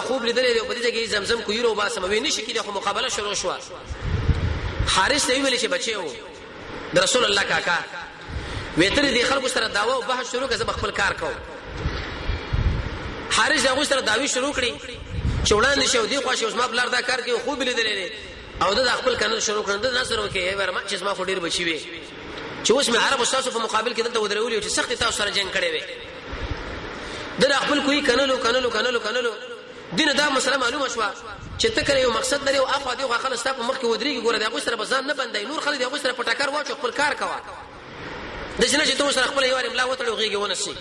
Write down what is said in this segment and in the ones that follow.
خوب لیدلې دی په دې کې زمزم کوی رو باسم وې نشي کې د مقابله شروع شو حارث ته ویل چې بچو د رسول الله کاکا وېتر دي خلکو سره داوا او بحث شروع کړه خپل کار کوو حارث هغه سره داوی شروع کړي چې وړاندې شو دی خو شو ما بلار دا کار کوي خوب لیدلې او د خپل کانل شروع کړل د نصر وکي ورما چې ما خو ډیر بچي وي چې اوس مې عربو تاسو په مقابل کې دلته ودرولې چې سخت تاسو سره جنگ کړي وي د خپل کوی کانلو دینه دا مسله معلومه شو چې ته کړې یو مقصد لري او اخو دی خو خلک تاسو مخ کې ودرېږي ګوره دا غوښتره بزان نه بندای نور خلک دا غوښتره پټاکر واچو خپل کار کوي د شنه چې تاسو سره خپل یو املا وتړو غيږي ونسي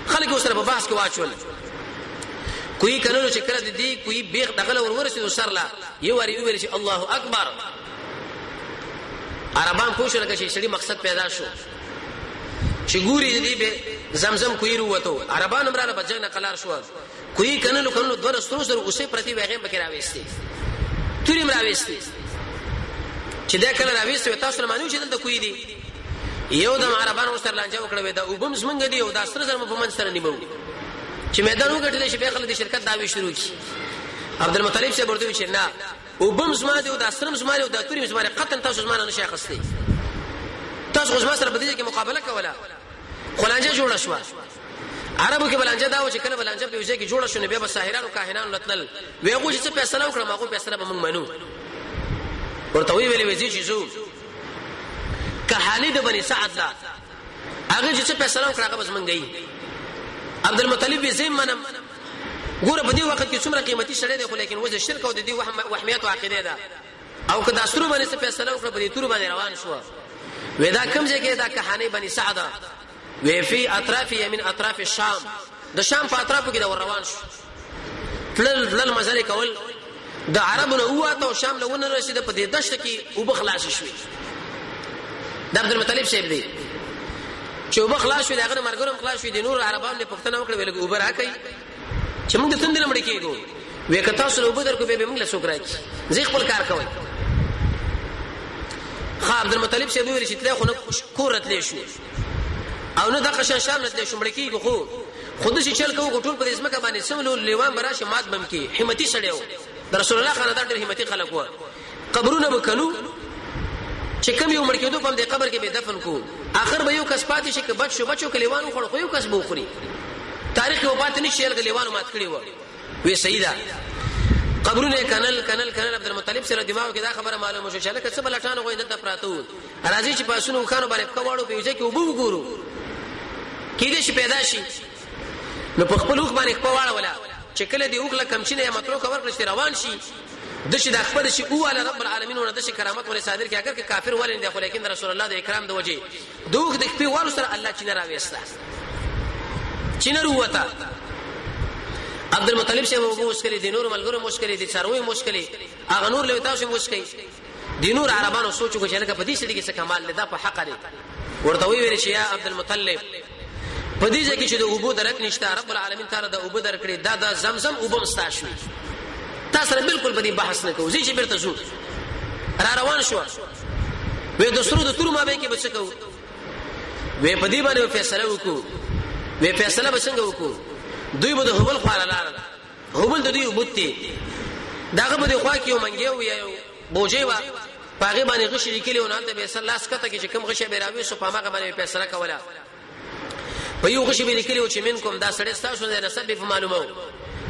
خلک اوسره په بحث کې واچول کوی کانلو چې کړه دي کوی بیغ دغله ورورسېدو سرلا یو وری ویل چې الله اکبر عربان پوښتنه کوي چې مقصد پیدا شو چې ګوري دې به زمزم کوی وروته عربان امراله بجنګ نه قلار شو کوی کانلو دوه سترو اوسې پرتی وغه بکې راويستي توري مراويستي چې دا کله راويستي تاسو مانو چې دلته کوی دي یو د عربان سره لانجه وکړه دا وبم زمنګ دی او دا سره زرم په من سره نیمو چې میدان وګټل شي په خلک د شرکت داوی شروع کی عبد المطلب شه ورته چې نه وبم زما دی او دا سرم زما دی او دا توري زما قطن تاسو زما نه شي اخستي تاسو زما سره بدیږي کې مقابله کوله خلانجه جوړه شو عربو کې بلانجه دا و چې کله بلانجه په وجه کې جوړه شو نه به ساحرانو کاهنانو لتل ویغه چې فیصله وکړه ماغه فیصله به موږ منو ورته ویلې وځي چې زو کحالی د بني سعد لا هغه چې فیصله وکړه هغه بس منګي عبد المطلب زم منم ګوره په دې وخت کې څومره قیمتي شړې ده خو لیکن وجه شرک او د دې وحمیت او عقیده ده او کدا سرو باندې فیصله وکړه په دې تور باندې روان شو ودا کوم ځای کې دا کحانی بني سعد وی فی اطراف یمن اطراف الشام د شام په اطرافو کې دا روان شو تل مزل کول د عربونو هواته او شام له ونه رسیده په دې دشت کې او بخلاص شوی د عبد المطلب شیب دی چې او بخلاص شو دغه مرګرم خلاص شو د نور عربانو په پښتنه وکړه ویل اوبر راکې چې موږ د تندل مړ کېږو وې کتا سره اوبر کو به موږ له سوک راځي زی خپل کار کوي خا عبد المطلب شیب ویل چې تل خو نه کورت لې شو او نه د قشن شام نه شمړ کېږي خو خود شي چل کوو ټول په اسمه کا باندې سملو لیوان براشه مات بم کې همتی سړیو د رسول الله خاندان ډېر همتی خلک و قبرونه وکنو چې کوم یو مړ کېدو په دې قبر کې به دفن کو اخر به یو کس پاتې شي کې بچو کلیوانو خړ خو یو کس بو خوري تاریخ یو پاتې نشي کلیوانو مات کړی و وی سیدا قبرونه کنل عبد المطلب سره دماغ کې دا خبره معلومه شو چې لکه څه بلټانو غوې دته پراتو راځي چې پاسونو خانو باندې کواړو په وجه کې وبو ګورو کې دې شي پیدا شي نو په خپل وخت باندې کواړه ولا چې کله دی وکړه کمچینه یا مترو کور کړی روان شي د شي د خپل شي او علی رب العالمین ور د شي کرامت ولې صادر کې اگر کې کافر ولې دی خو لیکن رسول الله د اکرام د وجه دوغ د خپل وارو سره الله چې نه راويستا چې نه وروته عبد المطلب شه وو مشکل دي نور ملګرو مشکل دي څاروي مشکل اغه نور له تاسو مشکل دي نور عربانو سوچو کو چې لکه په دې سړي کې څه کمال لدا په حق لري ورته ویل شي یا عبد المطلب په دې ځکه چې د اوبو درک نشته رب العالمین تعالی د اوبو درکړي دا د زمزم اوبم ستاشوي تاسو بالکل په دې بحث نه کوئ چې بیرته زو را روان شو وې د سرو د تور ما به کې بچ کو وې په دې باندې فیصله وکړو وې فیصله به څنګه وکړو دوی به د هبل خواله لار هبل د دوی وبته داغه به خوا کې یو منګیو یا بوجي وا پاغه باندې غشي لیکلی او نه ته به الله سکته کې چې کوم غشي به راوي سو پامه باندې فیصله کوله په یو غشي به لیکلی چې منکم دا سړی تاسو نه نسب په معلومه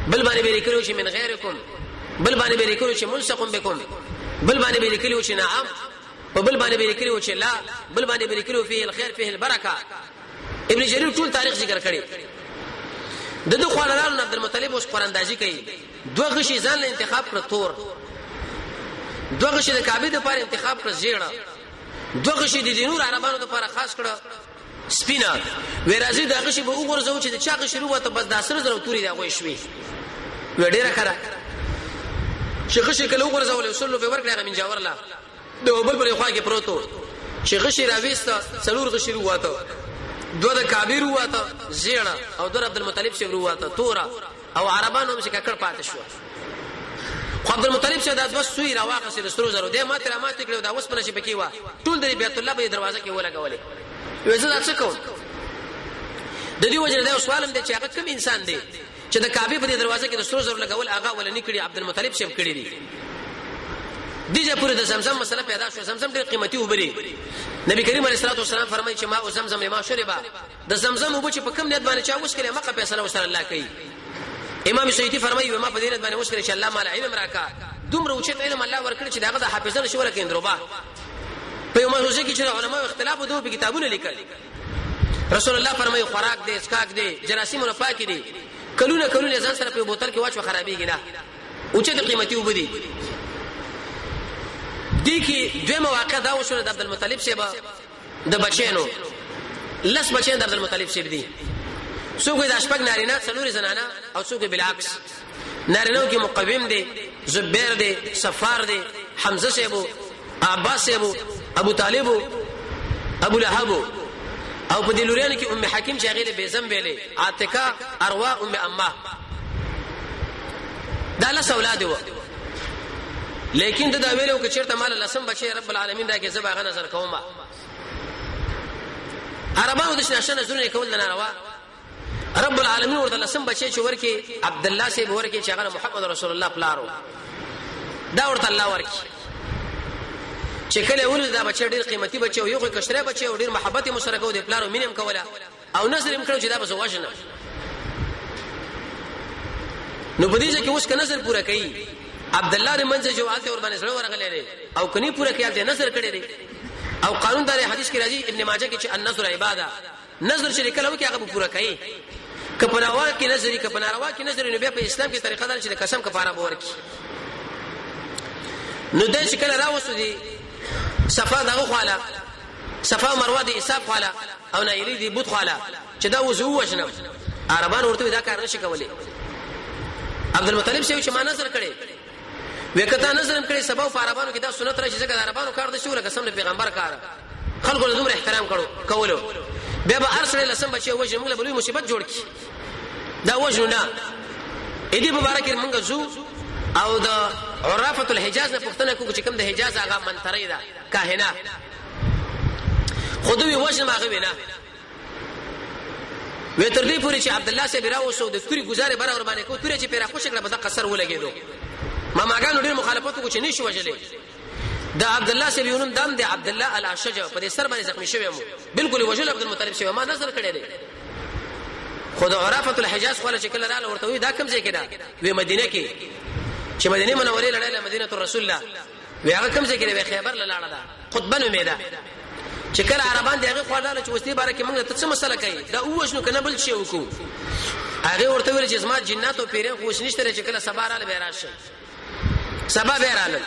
بل باندې به لیکلی چې من غیرکم بل باندې به لیکلی چې ملصقم بكم بل باندې به لیکلی چې نعم او بل باندې به لیکلی چې لا بل باندې به لیکلی فيه الخير فيه البرکه ابن جرير ټول تاریخ ذکر کړي د خلالانو عبد المطلب اوس قراندازي کوي دوه غشي ځان له انتخاب کړ تور دوه غشي د کعبه لپاره انتخاب کړ زیړه دوه غشي د دینور عربانو لپاره خاص کړ سپینا ورازي د غشي به وګورځو چې د چا غشي وروته بس د سره زرو توري دا غوي شوي وډیره کړه شیخ شي کله وګورځول وسلو په ورکړه من جاور لا د بل بل خوا کې پروتو شیخ شي راويستا څلور غشي وروته دوه د کعبه وروته زیړه او در عبد المطلب شي وروته تورا او عربانو هم شي ککړ پاتې شو خو عبد المطلب شه د بس سوی راواقه سي د سترو زرو د ماته را ماته کړو دا اوس پنه شي پکې وا ټول د بیت الله په دروازه کې ولګولې وځه څه کوم د دې وجه دا سوالم دي چې هغه کوم انسان دی چې د کعبه په دروازه کې د سرو زر لګول هغه ولني کړي عبد المطلب شپ کړي دي دیجه پورې د زمزم مسله پیدا شو زمزم ډېر قیمتي وبري نبی کریم علیه الصلاه والسلام فرمایي چې ما زمزم لما شربا د زمزم وب چې په کوم نیت باندې چا وښ کړي مکه فیصله وسره الله کوي امام سیوطي فرمایي ما په دې نیت باندې وښ کړي چې الله مال علم راکا دومره اوچت علم الله ورکړي چې داغه د حافظانو شوره کې اندروبا په یو موضوع کې چې علماء اختلاف دوه په کتابونو لیکل رسول الله فرمایي خوراک دې اسکاک دې جراثیمونه پاکي دي کلونه ځان سره په بوتل کې واچو خرابېږي نه اوچت قیمتي وبدي دي کې دوه مواقع دا وشو د عبد المطلب شیبه د بچینو لس بچین د عبد المطلب شیب دي څوک د اشپق نارینه څلوري زنانه او څوک بالعکس نارینه کې مقوم دي زبیر دي صفار دي حمزه شیبو عباس شیبو ابو طالب ابو لهب او په دلوريانو کې ام حکیم چې هغه به زم ویلې عاتقه اروا ام امه دا له اولاد وو لیکن دا ویلو چې چیرته مال لسم بچي رب العالمین راکې زبا غ نظر کومه عربانو د شنه نظرونه کول نه روا رب العالمین ورته لسم بچي چې ورکه عبد الله سي ورکه چې هغه محمد رسول الله پلارو دا ورته الله ورکه چې کله ولې دا بچي ډیر قیمتي بچي یو خو کشره بچي او ډیر محبت مشرکه او د پلارو مينم کوله او نظر هم کړو چې دا بس وښنه نو په دې چې اوس کنه نظر پورا کړي عبد الله د منځ جوالته ور باندې سره ورغلې او کني پورا کړي د نظر کړي دي او قانون دار حدیث کې راځي ابن ماجه کې چې النظر عباده نظر چې کله وکي هغه پورا کړي کپناوا کې نظر کپناروا کې نظر نو په اسلام کې طریقه ده چې قسم کفاره به ورکي نو د شکل راوسو دي صفا دغه خواله صفا مروه دي حساب خواله او نایلی دي بوت خواله چې دا وزو وشنه عربان ورته دا کار نشي کولای عبد المطلب شوی چې ما نظر کړي وکتا نظر کړي سبب عربانو کې دا سنت راځي چې عربانو کار د شو قسم له پیغمبر کار خلکو له دومره احترام کولو بیا به ارسل لسم بچي وجه موږ له بلوي مصیبت جوړ کی دا وجه نه اې دې مبارک موږ زو او د عرافه الحجاز نه پښتنه کو چې کوم د حجاز هغه منتري ده کاهنه خودوی وجه ما غوینه وې تر دې پورې چې عبد الله سي براو سو د توري گزارې برابر باندې کو توري چې پیرا خوشکله به د قصر ولګېدو ما ماګانو ډېر مخالفت کو چې نشو وجلې د عبد الله سي یونم دام د عبد الله الاشج په دې سر باندې زخمی شوی مو بالکل وجل عبد المطلب شوی ما نظر کړی دی خود عرافه الحجاز خو له شکل رااله ورته وی دا کوم ځای کې دا وی مدینه کې چې مدینه منورې لړله مدینه رسول الله وی هغه کوم ځای کې وی خیبر لاله ده خطبه نو میده چې کله عربان دغه خواړه چې وستي باره کې موږ ته څه مسله کوي دا اوښنو کنه بل شي وکړو هغه ورته ویل چې زما جنات او پیران خوښ نشته چې کله سبا رااله به راشي سبا به رااله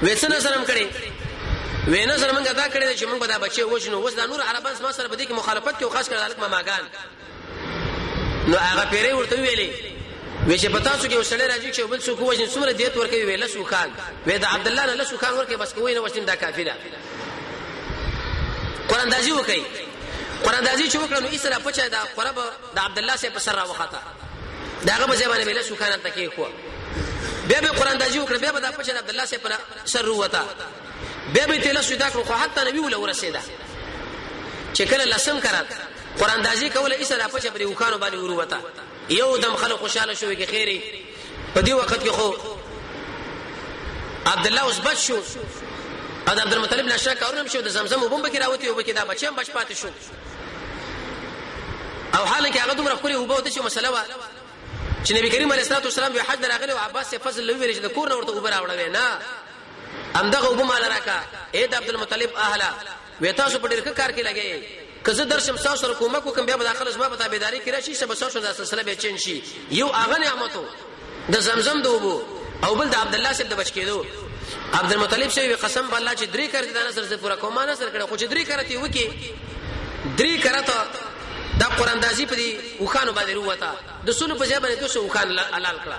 وېڅنه سره کړي وینه سره موږ دا کړی چې موږ به دا بچي وښنو وس دا نور عربان سما سره بده کې مخالفت کوي خاص کر دالک ماګان نو هغه پیرې ورته ویلې وې چې پتا څو کې وسړی راځي چې بل څوک وښني څومره دیت ورکوي ویله سوخان وې دا عبد الله نه سوخان ورکوي بس کوی نه وښني دا کافی ده قران دازي وکي قران دازي چې وکړو نو اسره پچا دا قرب د عبد الله سي په سر را وخته داغه په ځای باندې ویله سوخان ته کې خو بیا به قران دازي وکړ بیا به د پچا د عبد الله سي په سر وته بیا به تل سودا خو حتی نبی ول ورسېدا چې کله لسم کړه قران دازي کوله اسره پچا په وکانو باندې وروته یو دم خلک خوشاله شوې کې خیره په دې وخت کې خو عبد الله اوس بچ شو ا عبد المطلب نشه کارونه شو د زمزم وبم بکې راوتی او بکې دا بچم بچ پاتې شو او حالانکه هغه دومره خوري وبو د شو مسله وا چې نبی کریم علیه الصلاه والسلام به حج راغلی او عباس فضل لوي ویل چې د کور نه ورته وبر راوړل نه امدغه وبم مال راکا اے د عبد المطلب اهلا وې تاسو په ډیر کار کې لګي کزه درشم تاسو سره کومه کوم بیا به داخله زما په تابعداري کې راشي سبا تاسو د سلسله به چین شي یو اغه نعمتو د زمزم دوبو او بل د عبد الله سره د بچ کېدو عبد المطلب شوی قسم بالله چې درې کړی دا نظر زه پورا کوم نظر کړه خو چې درې کړتی وکي درې کړه دا قران دازي په دې وخانو باندې وروته د سونو په ځای باندې دوه وخان حلال کړه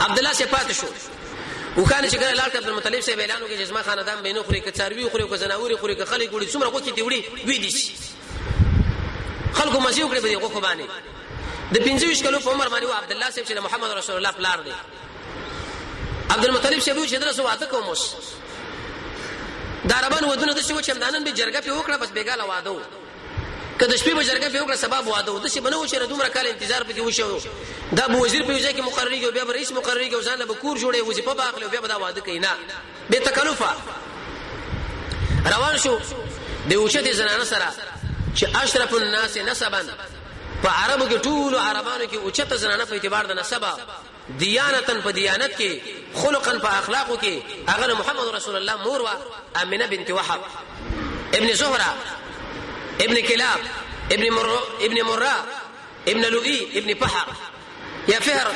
عبد الله صفات شو وخان چې کله لال عبد المطلب سره اعلان وکړي جسمه خاندان بینو خوري کچاروي خوري کزناوري خوري خلک ګوري څومره کوکي دی وړي وې دي خلکو مزي وکړي په دې خو باندې د 25 کلو په عمر باندې عبد الله صاحب چې محمد رسول الله پلار دی عبد المطلب شبو چې درسو واده کوموس داربان ودونه د شو چې مدانن به جرګه په وکړه بس بیګاله واده کله شپې بجرګه په وکړه سبب واده و د شي بنو چې دومره کال انتظار پکې وشو دا به وزیر په ځای کې مقرریږي او بیا به رئیس مقرریږي او ځان به کور جوړي وظیفه باغله او بیا به دا واده کوي نه به تکلفه روان شو د اوچته زنانه سره چې اشرف الناس نسبا په عربو کې ټول عربانو کې اوچته زنانه په اعتبار د نسب دیانتن په دیانت کې خلقن په اخلاقو کې هغه محمد رسول الله مور وا امنه بنت وهب ابن زهره ابن كلاب ابن مرة ابن لؤي ابن بحر یا فهر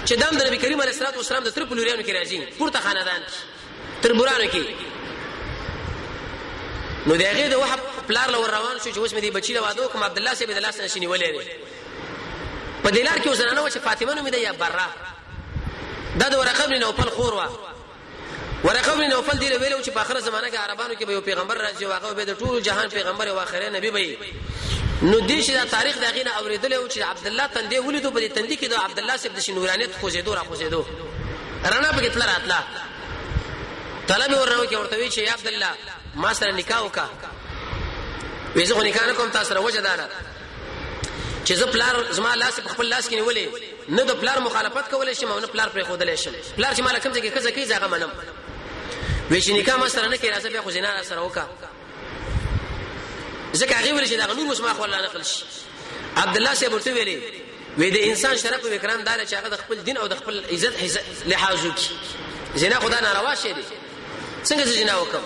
چې دام د نبی کریم علیه الصلاه والسلام د تر پلوریانو کې راځي پورته خاندان تر بورانو کې نو دغه د وهب پلار لور روان شو چې اوس مې دی بچی له واده کوم عبد الله سي بدلا سره شنی ولې په دلار کې وزنانه و چې فاطمه نوم دی یا برا دا د ورقه بن نوفل خور وا ورقه بن نوفل دی ویلو چې په اخر زمانه کې عربانو کې به یو پیغمبر راځي واغه به د ټول جهان پیغمبر او اخره نبی به نو دې چې دا تاریخ دغه نه اوریدل او چې عبد الله تندې ولیدو په دې تندې کې د عبد الله سي د نورانیت خوځېدو را خوځېدو رانا په کتل راتلا طلب ورنو کې ورته وی چې عبد الله ما سره نکاح وکا وېزه خو نکاح نه کوم تاسو سره وجه دارا چې زه پلار زما لاس په خپل لاس کې نیولې نه د پلار مخالفت کولای شم او نه پلار پرې خودلې شم پلار چې مال کوم ځای کې کزه کې ځای منم وې چې نکاح ما سره نه کې راځه بیا خو زنا سره وکا ځکه هغه ویل چې دا نور مسما خو الله نقل شي عبد الله سي ورته ویلي وې د انسان شرف او اکرام دار چې هغه د خپل دین او د خپل عزت لحاظ وکړي زنا خدا ناروا شي دي څنګه زنا وکم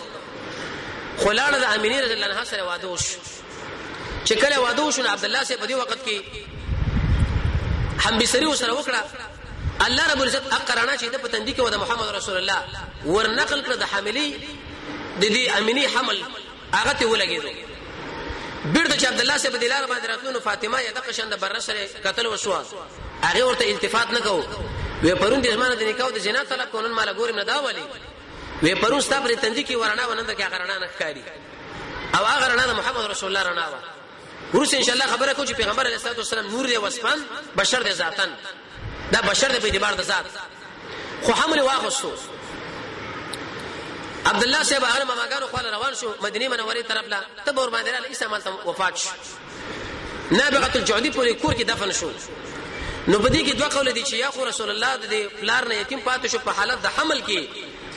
خلاله د امینه رضی الله عنها سره واده وشو چې کله واده وشو عبد الله سي په دې وخت کې هم بسری سره وکړه الله رب العزت اقرانا چې د پتندې کې و د محمد رسول الله ورنقل کړ د حاملې د دې امینه حمل هغه ته ولګېدو بیرته چې عبد الله سي په دلار باندې راتلو فاطمه یا د قشند بر سره قتل وشو هغه ورته التفات نه کو وی پرون د زمانه د نکاح د زنا طلب کونن مال ګورم نه دا ولي وی پرون ستا پر تندې کې ورنا ونند کې غرنا نه ښکاری او هغه رڼا د محمد رسول الله رڼا وا ورس ان شاء الله خبره کو چې پیغمبر علیه الصلاه والسلام نور دی وسپان بشر دی ذاتن دا بشر دی په اعتبار د ذات خو حمل واغستو عبد الله صاحب هغه ماګانو خپل روان شو مدینه منوره طرف لا تبور باندې له اسلام ته وفات شو نابغه الجعدي په کور کې دفن شو نو په دې کې دوه قول دي چې یا خو رسول الله د پلار نه یتیم پاتې شو په حالت د حمل کې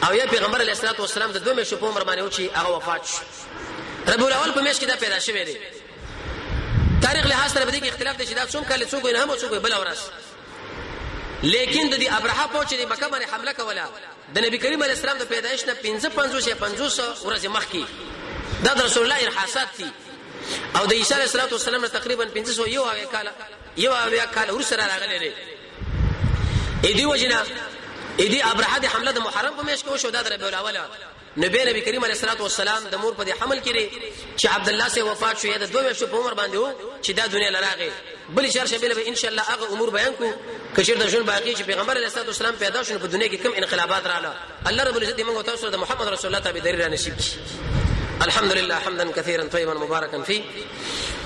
او یا پیغمبر علیه الصلاه والسلام د دوه میاشتو په عمر باندې و چې هغه وفات شو ربيع الاول په میاشت کې دا پیدا شوی دی تاریخ له سره به دې کې اختلاف دي چې دا څوم کله څوک نه هم څوک بل ورس لیکن د دې ابرهه پوه چې د مکه باندې حمله کوله د نبی کریم علیه السلام د پیدایش نه 55 ورځې مخکې دا د رسول الله ارحاسات دي او د عیسی علیه السلام نه تقریبا 500 یو کال ورسره راغلي دي اې دی وجنا اې دی ابرهه د حمله د محرم په میاشت کې وشو دا د ربيع الاول نبی کریم علیه الصلاه والسلام د مور په حمل کړي چې عبد الله سي وفات شو یا د 2 میاشتو په عمر باندې وو چې دا دنیا لراغه بل شهر شبیل به ان شاء الله هغه امور بیان کو کشر د ژوند باقی چې پیغمبر علیه الصلاه والسلام پیدا شو په دنیا کې کم انقلابات رااله الله رب العزت موږ تاسو د محمد رسول الله تابع دری را نصیب کړي الحمد لله حمدا كثيرا طيبا مباركا فيه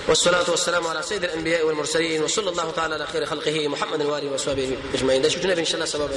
والصلاه والسلام على سيد الانبياء والمرسلين وصلى الله تعالى على خير خلقه محمد واله وصحبه اجمعين ده شفنا ان شاء الله سبب